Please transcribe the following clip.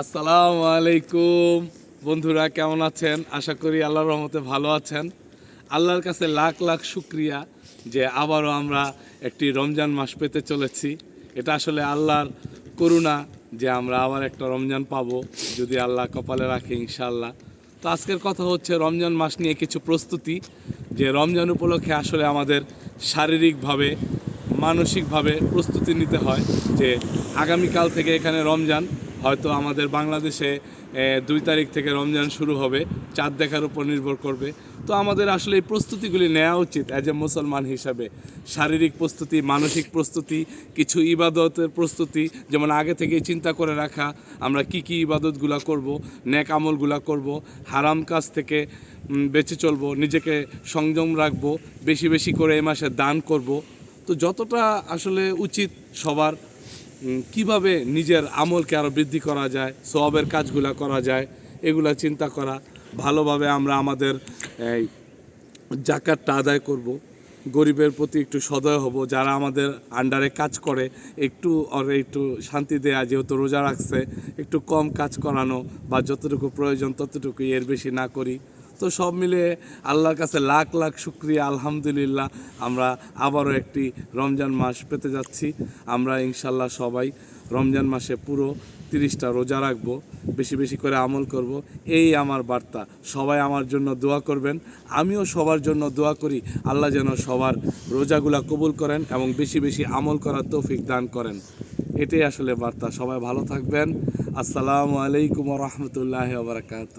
আসসালামু আলাইকুম বন্ধুরা, কেমন আছেন? আশা করি আল্লাহর রহমতে ভালো আছেন। আল্লাহর কাছে লাখ লাখ শুক্রিয়া যে আবারও আমরা একটি রমজান মাস পেতে চলেছি। এটা আসলে আল্লাহর করুণা যে আমরা আবার একটা রমজান পাবো, যদি আল্লাহ কপালে রাখে ইনশাআল্লাহ। তো আজকের কথা হচ্ছে রমজান মাস নিয়ে কিছু প্রস্তুতি, যে রমজান উপলক্ষে আসলে আমাদের শারীরিকভাবে মানসিকভাবে প্রস্তুতি নিতে হয়। যে আগামীকাল থেকে এখানে রমজান, হয়তো আমাদের বাংলাদেশে 2 তারিখ থেকে রমজান শুরু হবে, চাঁদ দেখার উপর নির্ভর করবে। তো আমাদের আসলে এই প্রস্তুতিগুলি নেওয়া উচিত অ্যাজ এ মুসলমান হিসাবে। শারীরিক প্রস্তুতি, মানসিক প্রস্তুতি, কিছু ইবাদতের প্রস্তুতি, যেমন আগে থেকেই চিন্তা করে রাখা আমরা কি কি ইবাদতগুলা করব, নেক আমলগুলা করব, হারাম কাজ থেকে বেঁচে চলবো, নিজেকে সংযম রাখবো, বেশি বেশি করে এই মাসে দান করব। তো যতটা আসলে উচিত সবার, কিভাবে নিজের আমলকে আরও বৃদ্ধি করা যায়, সওয়াবের কাজগুলো করা যায়, এগুলা চিন্তা করা। ভালোভাবে আমরা আমাদের এই জাকাতটা আদায় করব, গরিবের প্রতি একটু সদয় হব, যারা আমাদের আন্ডারে কাজ করে একটু শান্তি দেয়া, যেহেতু রোজা রাখছে একটু কম কাজ করানো, বা যতটুকু প্রয়োজন ততটুকু, এর বেশি না করি। তো সব মিলে আল্লাহর কাছে লাখ লাখ শুক্রিয়া, আলহামদুলিল্লাহ আমরা আবারও একটি রমজান মাস পেতে যাচ্ছি। আমরা ইনশাল্লাহ সবাই রমজান মাসে পুরো 30টা রোজা রাখবো, বেশি বেশি করে আমল করব, এই আমার বার্তা। সবাই আমার জন্য দোয়া করবেন, আমিও সবার জন্য দোয়া করি। আল্লাহ যেন সবার রোজাগুলা কবুল করেন এবং বেশি বেশি আমল করার তৌফিক দান করেন। এটাই আসলে বার্তা। সবাই ভালো থাকবেন। আসসালামু আলাইকুম ওয়া রাহমাতুল্লাহি ওয়া বারাকাতুহু।